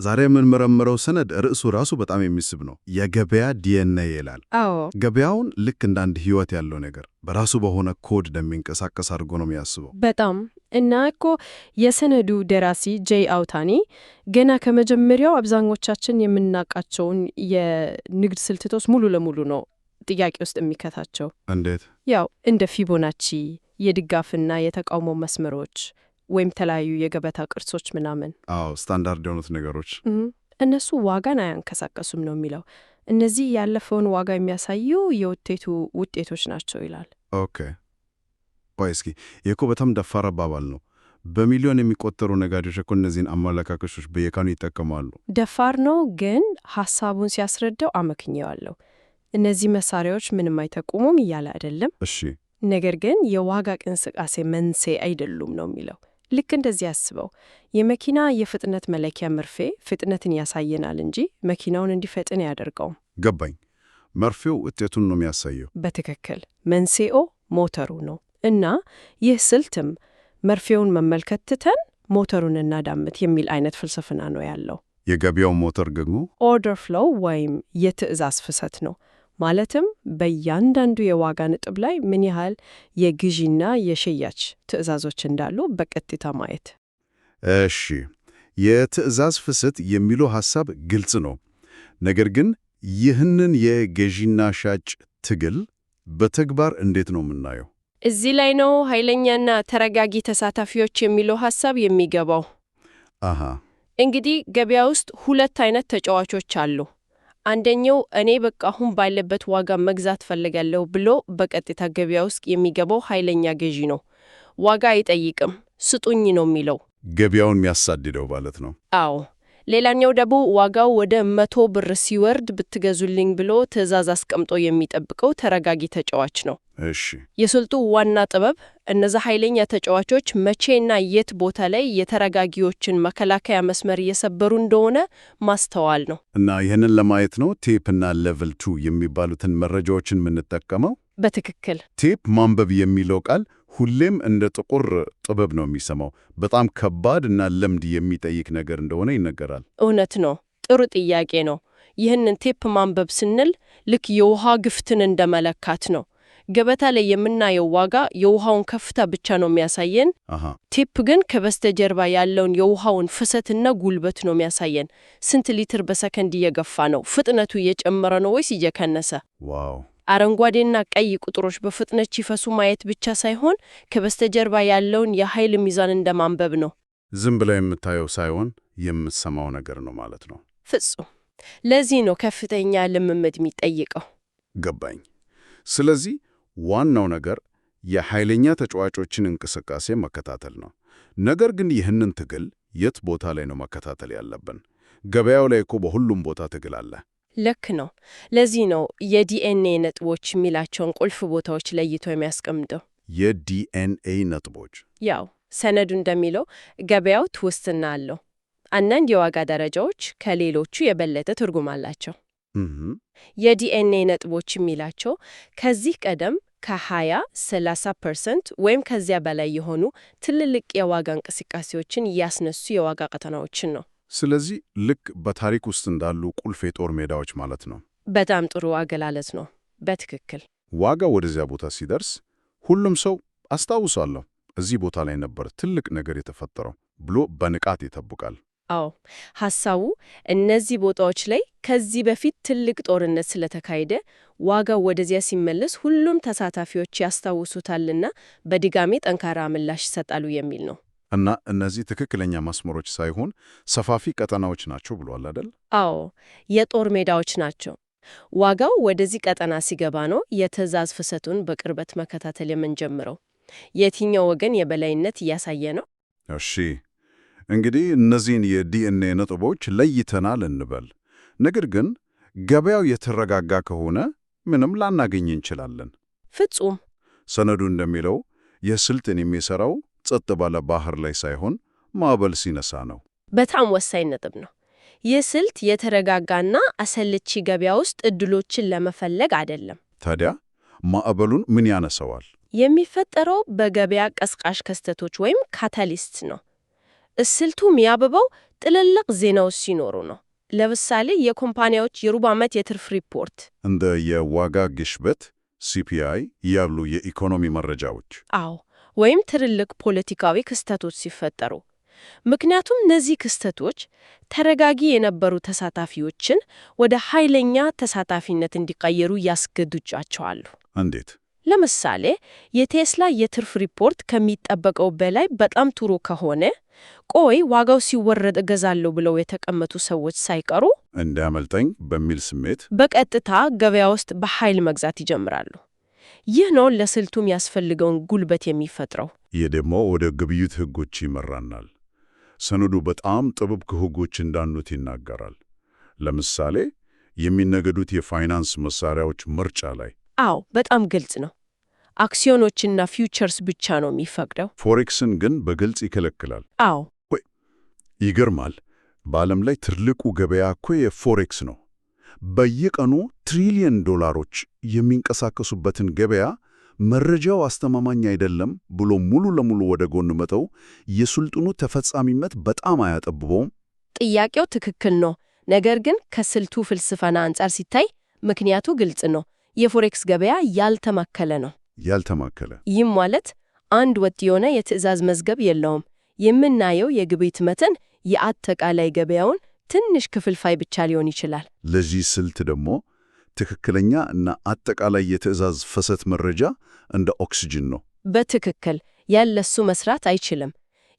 ዛሬ የምንመረምረው ሰነድ ርዕሱ ራሱ በጣም የሚስብ ነው። የገበያ ዲኤንኤ ይላል። አዎ፣ ገበያውን ልክ እንደ አንድ ህይወት ያለው ነገር በራሱ በሆነ ኮድ እንደሚንቀሳቀስ አድርጎ ነው የሚያስበው። በጣም እና እኮ የሰነዱ ደራሲ ጄይ አውታኒ ገና ከመጀመሪያው አብዛኞቻችን የምናውቃቸውን የንግድ ስልቶች ሙሉ ለሙሉ ነው ጥያቄ ውስጥ የሚከታቸው። እንዴት? ያው እንደ ፊቦናቺ የድጋፍና የተቃውሞ መስመሮች ወይም ተለያዩ የገበታ ቅርጾች ምናምን። አዎ፣ ስታንዳርድ የሆኑት ነገሮች እነሱ ዋጋን አያንቀሳቀሱም ነው የሚለው። እነዚህ ያለፈውን ዋጋ የሚያሳዩ የውጤቱ ውጤቶች ናቸው ይላል። ኦኬ፣ ቆይ እስኪ ይህ እኮ በጣም ደፋር አባባል ነው። በሚሊዮን የሚቆጠሩ ነጋዴዎች እኮ እነዚህን አመለካከቶች በየቀኑ ይጠቀማሉ። ደፋር ነው፣ ግን ሐሳቡን ሲያስረዳው አመክንየዋለሁ። እነዚህ መሳሪያዎች ምንም አይጠቁሙም እያለ አይደለም። እሺ፣ ነገር ግን የዋጋ እንቅስቃሴ መንስኤ አይደሉም ነው የሚለው። ልክ እንደዚህ ያስበው። የመኪና የፍጥነት መለኪያ መርፌ ፍጥነትን ያሳየናል እንጂ መኪናውን እንዲፈጥን አያደርገውም። ገባኝ። መርፌው ውጤቱን ነው የሚያሳየው። በትክክል መንስኤው ሞተሩ ነው። እና ይህ ስልትም መርፌውን መመልከት ትተን ሞተሩን እናዳምጥ የሚል አይነት ፍልስፍና ነው ያለው። የገበያው ሞተር ደግሞ ኦርደር ፍሎው ወይም የትዕዛዝ ፍሰት ነው። ማለትም በእያንዳንዱ የዋጋ ነጥብ ላይ ምን ያህል የግዢና የሽያጭ ትዕዛዞች እንዳሉ በቀጥታ ማየት። እሺ፣ የትዕዛዝ ፍሰት የሚለው ሐሳብ ግልጽ ነው። ነገር ግን ይህንን የገዢና ሻጭ ትግል በተግባር እንዴት ነው የምናየው? እዚህ ላይ ነው ኃይለኛና ተረጋጊ ተሳታፊዎች የሚለው ሐሳብ የሚገባው። አሃ፣ እንግዲህ ገበያ ውስጥ ሁለት አይነት ተጫዋቾች አሉ። አንደኛው እኔ በቃ አሁን ባለበት ዋጋ መግዛት ፈልጋለሁ ብሎ በቀጥታ ገበያ ውስጥ የሚገባው ኃይለኛ ገዢ ነው። ዋጋ አይጠይቅም፣ ስጡኝ ነው የሚለው። ገበያውን የሚያሳድደው ማለት ነው። አዎ። ሌላኛው ደግሞ ዋጋው ወደ 100 ብር ሲወርድ ብትገዙልኝ ብሎ ትዕዛዝ አስቀምጦ የሚጠብቀው ተረጋጊ ተጫዋች ነው። እሺ፣ የስልቱ ዋና ጥበብ እነዛ ኃይለኛ ተጫዋቾች መቼና የት ቦታ ላይ የተረጋጊዎችን መከላከያ መስመር እየሰበሩ እንደሆነ ማስተዋል ነው። እና ይህንን ለማየት ነው ቴፕና ሌቭል 2 የሚባሉትን መረጃዎችን የምንጠቀመው። በትክክል ቴፕ ማንበብ የሚለው ቃል ሁሌም እንደ ጥቁር ጥበብ ነው የሚሰማው። በጣም ከባድ እና ልምድ የሚጠይቅ ነገር እንደሆነ ይነገራል። እውነት ነው። ጥሩ ጥያቄ ነው። ይህንን ቴፕ ማንበብ ስንል ልክ የውሃ ግፍትን እንደመለካት ነው። ገበታ ላይ የምናየው ዋጋ የውሃውን ከፍታ ብቻ ነው የሚያሳየን። ቴፕ ግን ከበስተጀርባ ያለውን የውሃውን ፍሰትና ጉልበት ነው የሚያሳየን። ስንት ሊትር በሰከንድ እየገፋ ነው? ፍጥነቱ እየጨመረ ነው ወይስ እየቀነሰ? ዋው! አረንጓዴና ቀይ ቁጥሮች በፍጥነት ሲፈሱ ማየት ብቻ ሳይሆን ከበስተጀርባ ያለውን የኃይል ሚዛን እንደማንበብ ነው። ዝም ብላ የምታየው ሳይሆን የምትሰማው ነገር ነው ማለት ነው። ፍጹም። ለዚህ ነው ከፍተኛ ልምምድ የሚጠይቀው። ገባኝ። ስለዚህ ዋናው ነገር የኃይለኛ ተጫዋቾችን እንቅስቃሴ መከታተል ነው። ነገር ግን ይህንን ትግል የት ቦታ ላይ ነው መከታተል ያለብን? ገበያው ላይ እኮ በሁሉም ቦታ ትግል አለ። ልክ ነው። ለዚህ ነው የዲኤንኤ ነጥቦች የሚላቸውን ቁልፍ ቦታዎች ለይቶ የሚያስቀምጠው። የዲኤንኤ ነጥቦች? ያው ሰነዱ እንደሚለው ገበያው ትውስትና አለው። አንዳንድ የዋጋ ደረጃዎች ከሌሎቹ የበለጠ ትርጉም አላቸው። የዲኤንኤ ነጥቦች የሚላቸው ከዚህ ቀደም ከ20-30% ወይም ከዚያ በላይ የሆኑ ትልልቅ የዋጋ እንቅስቃሴዎችን ያስነሱ የዋጋ ቀጠናዎችን ነው። ስለዚህ ልክ በታሪክ ውስጥ እንዳሉ ቁልፍ የጦር ሜዳዎች ማለት ነው። በጣም ጥሩ አገላለጽ ነው። በትክክል ዋጋ ወደዚያ ቦታ ሲደርስ ሁሉም ሰው አስታውሳለሁ፣ እዚህ ቦታ ላይ ነበር ትልቅ ነገር የተፈጠረው ብሎ በንቃት ይጠብቃል። አዎ፣ ሐሳቡ እነዚህ ቦታዎች ላይ ከዚህ በፊት ትልቅ ጦርነት ስለተካሄደ ዋጋው ወደዚያ ሲመለስ ሁሉም ተሳታፊዎች ያስታውሱታልና በድጋሚ ጠንካራ ምላሽ ይሰጣሉ የሚል ነው። እና እነዚህ ትክክለኛ መስመሮች ሳይሆን ሰፋፊ ቀጠናዎች ናቸው ብሏል አይደል? አዎ፣ የጦር ሜዳዎች ናቸው። ዋጋው ወደዚህ ቀጠና ሲገባ ነው የትዕዛዝ ፍሰቱን በቅርበት መከታተል የምንጀምረው። የትኛው ወገን የበላይነት እያሳየ ነው? እሺ፣ እንግዲህ እነዚህን የዲኤንኤ ነጥቦች ለይተናል እንበል። ነገር ግን ገበያው የተረጋጋ ከሆነ ምንም ላናገኝ እንችላለን። ፍጹም። ሰነዱ እንደሚለው የስልትን የሚሰራው ጸጥ ባለ ባህር ላይ ሳይሆን ማዕበል ሲነሳ ነው። በጣም ወሳኝ ነጥብ ነው። ይህ ስልት የተረጋጋና አሰልቺ ገበያ ውስጥ እድሎችን ለመፈለግ አይደለም። ታዲያ ማዕበሉን ምን ያነሰዋል? የሚፈጠረው በገበያ ቀስቃሽ ክስተቶች ወይም ካታሊስት ነው። ስልቱ የሚያብበው ትልልቅ ዜናዎች ሲኖሩ ነው። ለምሳሌ የኮምፓኒዎች የሩብ ዓመት የትርፍ ሪፖርት፣ እንደ የዋጋ ግሽበት ሲፒአይ ያሉ የኢኮኖሚ መረጃዎች። አዎ፣ ወይም ትልልቅ ፖለቲካዊ ክስተቶች ሲፈጠሩ። ምክንያቱም እነዚህ ክስተቶች ተረጋጊ የነበሩ ተሳታፊዎችን ወደ ኃይለኛ ተሳታፊነት እንዲቀየሩ ያስገድዷቸዋል። እንዴት? ለምሳሌ የቴስላ የትርፍ ሪፖርት ከሚጠበቀው በላይ በጣም ጥሩ ከሆነ ቆይ ዋጋው ሲወረድ እገዛለሁ ብለው የተቀመጡ ሰዎች ሳይቀሩ እንዳያመልጠኝ በሚል ስሜት በቀጥታ ገበያ ውስጥ በኃይል መግዛት ይጀምራሉ። ይህ ነው ለስልቱ የሚያስፈልገውን ጉልበት የሚፈጥረው። ይህ ደግሞ ወደ ግብይት ሕጎች ይመራናል። ሰነዱ በጣም ጥብቅ ሕጎች እንዳሉት ይናገራል። ለምሳሌ የሚነገዱት የፋይናንስ መሳሪያዎች ምርጫ ላይ። አዎ፣ በጣም ግልጽ ነው። አክሲዮኖችና ፊውቸርስ ብቻ ነው የሚፈቅደው። ፎሬክስን ግን በግልጽ ይከለክላል። አዎ፣ ይገርማል። በዓለም ላይ ትልቁ ገበያ እኮ የፎሬክስ ነው። በየቀኑ ትሪሊየን ዶላሮች የሚንቀሳቀሱበትን ገበያ መረጃው አስተማማኝ አይደለም ብሎ ሙሉ ለሙሉ ወደ ጎን መተው የስልጡኑ ተፈጻሚነት በጣም አያጠብበውም? ጥያቄው ትክክል ነው። ነገር ግን ከስልቱ ፍልስፍና አንጻር ሲታይ ምክንያቱ ግልጽ ነው። የፎሬክስ ገበያ ያልተማከለ ነው። ያልተማከለ ይህም ማለት አንድ ወጥ የሆነ የትዕዛዝ መዝገብ የለውም። የምናየው የግብይት መጠን የአጠቃላይ ገበያውን ትንሽ ክፍልፋይ ብቻ ሊሆን ይችላል። ለዚህ ስልት ደግሞ ትክክለኛ እና አጠቃላይ የትዕዛዝ ፍሰት መረጃ እንደ ኦክሲጅን ነው። በትክክል ያለሱ መስራት አይችልም።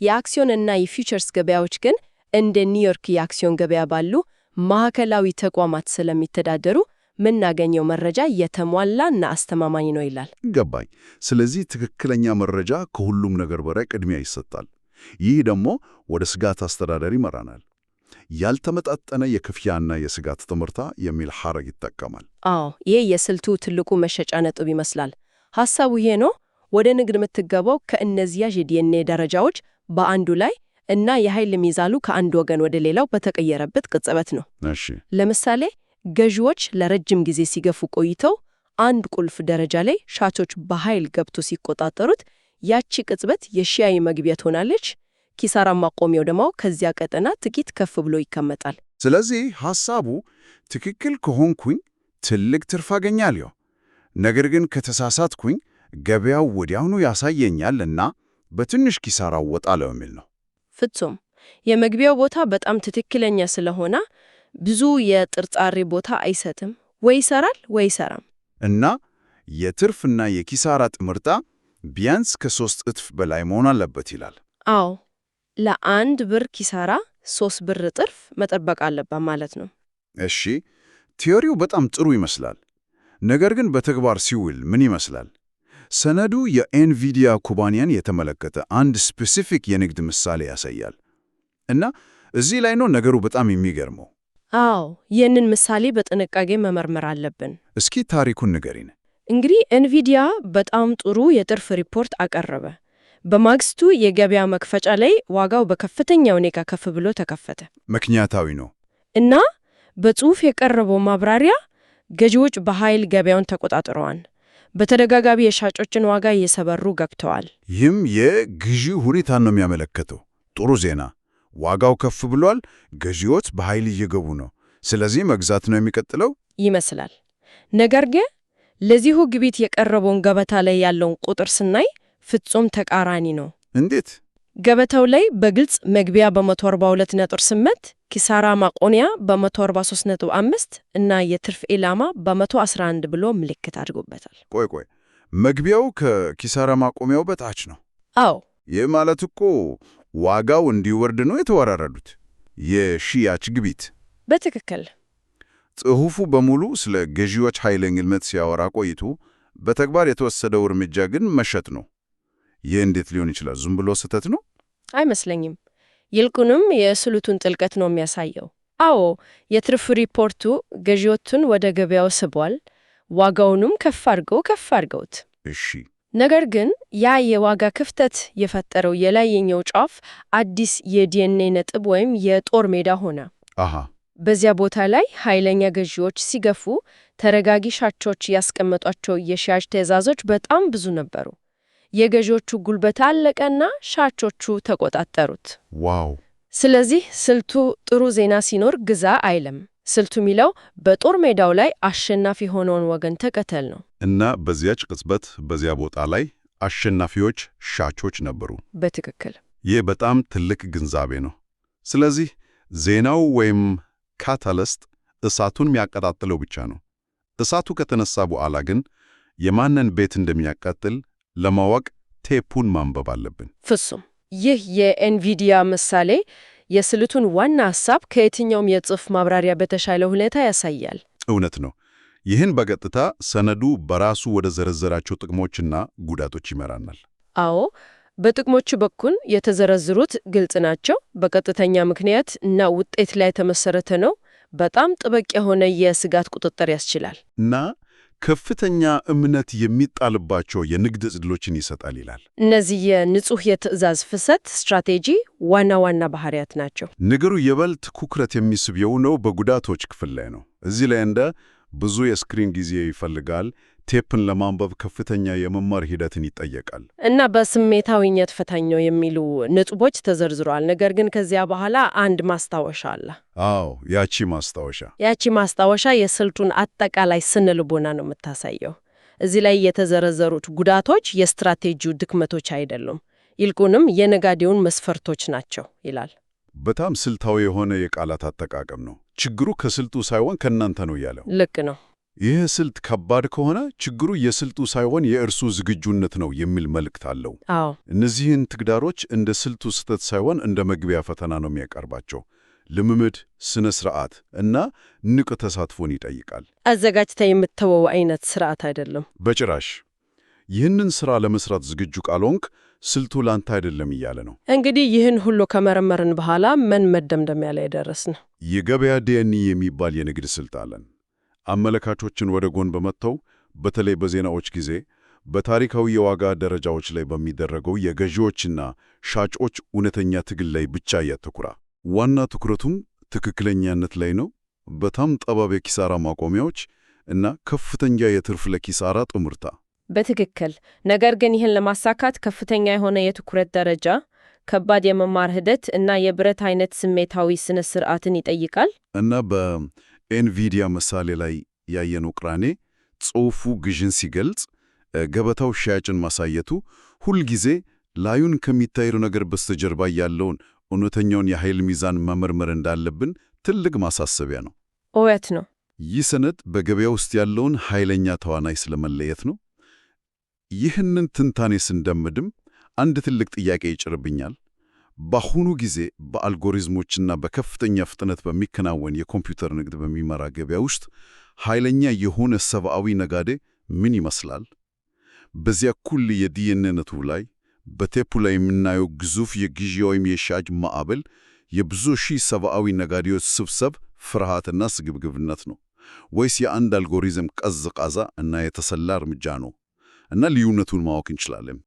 የአክሲዮንና የፊውቸርስ ገበያዎች ግን እንደ ኒውዮርክ የአክሲዮን ገበያ ባሉ ማዕከላዊ ተቋማት ስለሚተዳደሩ ምናገኘው መረጃ የተሟላና አስተማማኝ ነው ይላል። ገባኝ። ስለዚህ ትክክለኛ መረጃ ከሁሉም ነገር በላይ ቅድሚያ ይሰጣል። ይህ ደግሞ ወደ ስጋት አስተዳደር ይመራናል። ያልተመጣጠነ የክፍያና የስጋት ትምህርታ የሚል ሐረግ ይጠቀማል። አዎ፣ ይህ የስልቱ ትልቁ መሸጫ ነጥብ ይመስላል። ሐሳቡ ይሄ ነው። ወደ ንግድ የምትገባው ከእነዚያ የዲኤንኤ ደረጃዎች በአንዱ ላይ እና የኃይል ሚዛኑ ከአንድ ወገን ወደ ሌላው በተቀየረበት ቅጽበት ነው። እሺ፣ ለምሳሌ ገዢዎች ለረጅም ጊዜ ሲገፉ ቆይተው አንድ ቁልፍ ደረጃ ላይ ሻጮች በኃይል ገብቶ ሲቆጣጠሩት ያቺ ቅጽበት የሺያዊ መግቢያ ትሆናለች። ኪሳራ ማቆሚያው ደግሞ ከዚያ ቀጠና ጥቂት ከፍ ብሎ ይቀመጣል። ስለዚህ ሐሳቡ ትክክል ከሆንኩኝ ትልቅ ትርፍ አገኛለሁ፣ ነገር ግን ከተሳሳትኩኝ ገበያው ወዲያውኑ ያሳየኛል እና በትንሽ ኪሳራ እወጣለሁ የሚል ነው። ፍጹም። የመግቢያው ቦታ በጣም ትክክለኛ ስለሆነ ብዙ የጥርጣሬ ቦታ አይሰጥም። ወይ ይሰራል ወይ ይሰራም። እና የትርፍና የኪሳራ ጥምርታ ቢያንስ ከ3 እጥፍ በላይ መሆን አለበት ይላል። አዎ፣ ለአንድ ብር ኪሳራ 3 ብር ትርፍ መጠበቅ አለበት ማለት ነው። እሺ፣ ቲዮሪው በጣም ጥሩ ይመስላል። ነገር ግን በተግባር ሲውል ምን ይመስላል? ሰነዱ የኤንቪዲያ ኩባንያን የተመለከተ አንድ ስፔሲፊክ የንግድ ምሳሌ ያሳያል። እና እዚህ ላይ ነው ነገሩ በጣም የሚገርመው። አዎ፣ ይህንን ምሳሌ በጥንቃቄ መመርመር አለብን። እስኪ ታሪኩን ንገሪን። እንግዲህ ኤንቪዲያ በጣም ጥሩ የትርፍ ሪፖርት አቀረበ። በማግስቱ የገበያ መክፈቻ ላይ ዋጋው በከፍተኛ ሁኔታ ከፍ ብሎ ተከፈተ። ምክንያታዊ ነው። እና በጽሑፍ የቀረበው ማብራሪያ ገዢዎች በኃይል ገበያውን ተቆጣጥረዋል፣ በተደጋጋሚ የሻጮችን ዋጋ እየሰበሩ ገብተዋል። ይህም የግዢ ሁኔታን ነው የሚያመለክተው። ጥሩ ዜና፣ ዋጋው ከፍ ብሏል፣ ገዢዎች በኃይል እየገቡ ነው፣ ስለዚህ መግዛት ነው የሚቀጥለው ይመስላል። ነገር ግን ለዚሁ ግብይት የቀረበውን ገበታ ላይ ያለውን ቁጥር ስናይ ፍጹም ተቃራኒ ነው። እንዴት? ገበታው ላይ በግልጽ መግቢያ በ142.8፣ ኪሳራ ማቆሚያ በ143.5 እና የትርፍ ኢላማ በ111 ብሎ ምልክት አድርጎበታል። ቆይ፣ መግቢያው ከኪሳራ ማቆሚያው በታች ነው? አዎ። ይህ ማለት እኮ ዋጋው እንዲወርድ ነው የተወራረዱት። የሽያጭ ግብይት። በትክክል። ጽሑፉ በሙሉ ስለ ገዢዎች ኃይለኝነት ሲያወራ ቆይቶ በተግባር የተወሰደው እርምጃ ግን መሸጥ ነው። ይህ እንዴት ሊሆን ይችላል? ዝም ብሎ ስህተት ነው? አይመስለኝም። ይልቁንም የስልቱን ጥልቀት ነው የሚያሳየው። አዎ፣ የትርፍ ሪፖርቱ ገዢዎቹን ወደ ገበያው ስቧል፣ ዋጋውንም ከፍ አድርገውት። እሺ። ነገር ግን ያ የዋጋ ክፍተት የፈጠረው የላይኛው ጫፍ አዲስ የዲኤንኤ ነጥብ ወይም የጦር ሜዳ ሆነ። አሃ። በዚያ ቦታ ላይ ኃይለኛ ገዢዎች ሲገፉ ተረጋጊ ሻጮች ያስቀመጧቸው የሽያጭ ትዕዛዞች በጣም ብዙ ነበሩ። የገዢዎቹ ጉልበት አለቀና ሻጮቹ ተቆጣጠሩት። ዋው! ስለዚህ ስልቱ ጥሩ ዜና ሲኖር ግዛ አይልም። ስልቱ የሚለው በጦር ሜዳው ላይ አሸናፊ የሆነውን ወገን ተከተል ነው። እና በዚያች ቅጽበት በዚያ ቦታ ላይ አሸናፊዎች ሻጮች ነበሩ። በትክክል። ይህ በጣም ትልቅ ግንዛቤ ነው። ስለዚህ ዜናው ወይም ካታሊስት እሳቱን የሚያቀጣጥለው ብቻ ነው። እሳቱ ከተነሳ በኋላ ግን የማንን ቤት እንደሚያቃጥል ለማወቅ ቴፑን ማንበብ አለብን። ፍጹም። ይህ የኤንቪዲያ ምሳሌ የስልቱን ዋና ሐሳብ ከየትኛውም የጽሑፍ ማብራሪያ በተሻለ ሁኔታ ያሳያል። እውነት ነው። ይህን በቀጥታ ሰነዱ በራሱ ወደ ዘረዘራቸው ጥቅሞችና ጉዳቶች ይመራናል። አዎ፣ በጥቅሞቹ በኩል የተዘረዘሩት ግልጽ ናቸው። በቀጥተኛ ምክንያት እና ውጤት ላይ የተመሰረተ ነው። በጣም ጥብቅ የሆነ የስጋት ቁጥጥር ያስችላል እና ከፍተኛ እምነት የሚጣልባቸው የንግድ ዕድሎችን ይሰጣል ይላል። እነዚህ የንጹሕ የትዕዛዝ ፍሰት ስትራቴጂ ዋና ዋና ባህሪያት ናቸው። ነገሩ የበልጥ ትኩረት የሚስብ የሆነው በጉዳቶች ክፍል ላይ ነው። እዚህ ላይ እንደ ብዙ የስክሪን ጊዜ ይፈልጋል፣ ቴፕን ለማንበብ ከፍተኛ የመማር ሂደትን ይጠየቃል እና በስሜታዊነት ፈታኝ ነው የሚሉ ነጥቦች ተዘርዝረዋል። ነገር ግን ከዚያ በኋላ አንድ ማስታወሻ አለ። አዎ፣ ያቺ ማስታወሻ የስልቱን አጠቃላይ ስነ-ልቦና ነው የምታሳየው። እዚህ ላይ የተዘረዘሩት ጉዳቶች የስትራቴጂው ድክመቶች አይደሉም፣ ይልቁንም የነጋዴውን መስፈርቶች ናቸው ይላል። በጣም ስልታዊ የሆነ የቃላት አጠቃቀም ነው። ችግሩ ከስልቱ ሳይሆን ከእናንተ ነው ያለው። ልክ ነው። ይህ ስልት ከባድ ከሆነ ችግሩ የስልቱ ሳይሆን የእርሱ ዝግጁነት ነው የሚል መልእክት አለው። አዎ፣ እነዚህን ተግዳሮች እንደ ስልቱ ስህተት ሳይሆን እንደ መግቢያ ፈተና ነው የሚያቀርባቸው። ልምምድ፣ ስነ ስርዓት እና ንቁ ተሳትፎን ይጠይቃል። አዘጋጅታ የምትተወው አይነት ስርዓት አይደለም በጭራሽ። ይህንን ሥራ ለመስራት ዝግጁ ካልሆንክ ስልቱ ላንተ አይደለም እያለ ነው። እንግዲህ ይህን ሁሉ ከመረመርን በኋላ ምን መደምደሚያ ላይ ደረስን? የገበያ ዲኤንኤ የሚባል የንግድ ስልት አለን። አመለካቾችን ወደ ጎን በመተው በተለይ በዜናዎች ጊዜ በታሪካዊ የዋጋ ደረጃዎች ላይ በሚደረገው የገዢዎችና ሻጮች እውነተኛ ትግል ላይ ብቻ ያተኩራ። ዋና ትኩረቱም ትክክለኛነት ላይ ነው። በጣም ጠባብ የኪሳራ ማቆሚያዎች እና ከፍተኛ የትርፍ ለኪሳራ ጥምርታ። በትክክል። ነገር ግን ይህን ለማሳካት ከፍተኛ የሆነ የትኩረት ደረጃ፣ ከባድ የመማር ሂደት እና የብረት አይነት ስሜታዊ ስነ ስርዓትን ይጠይቃል። እና በኤንቪዲያ ምሳሌ ላይ ያየነው ቅራኔ ጽሑፉ ግዥን ሲገልጽ ገበታው ሻጭን ማሳየቱ ሁልጊዜ ላዩን ከሚታየው ነገር በስተጀርባ ያለውን እውነተኛውን የኃይል ሚዛን መመርመር እንዳለብን ትልቅ ማሳሰቢያ ነው። እውነት ነው። ይህ ሰነድ በገበያ ውስጥ ያለውን ኃይለኛ ተዋናይ ስለመለየት ነው። ይህንን ትንታኔ ስንደምድም አንድ ትልቅ ጥያቄ ይጭርብኛል። በአሁኑ ጊዜ በአልጎሪዝሞችና በከፍተኛ ፍጥነት በሚከናወን የኮምፒውተር ንግድ በሚመራ ገበያ ውስጥ ኃይለኛ የሆነ ሰብአዊ ነጋዴ ምን ይመስላል? በዚያ ኩል የዲኤንኤ ነጥቡ ላይ በቴፑ ላይ የምናየው ግዙፍ የግዢ ወይም የሻጭ ማዕበል የብዙ ሺህ ሰብአዊ ነጋዴዎች ስብስብ ፍርሃትና ስግብግብነት ነው ወይስ የአንድ አልጎሪዝም ቀዝቃዛ እና የተሰላ እርምጃ ነው? እና ልዩነቱን ማወቅ እንችላለን።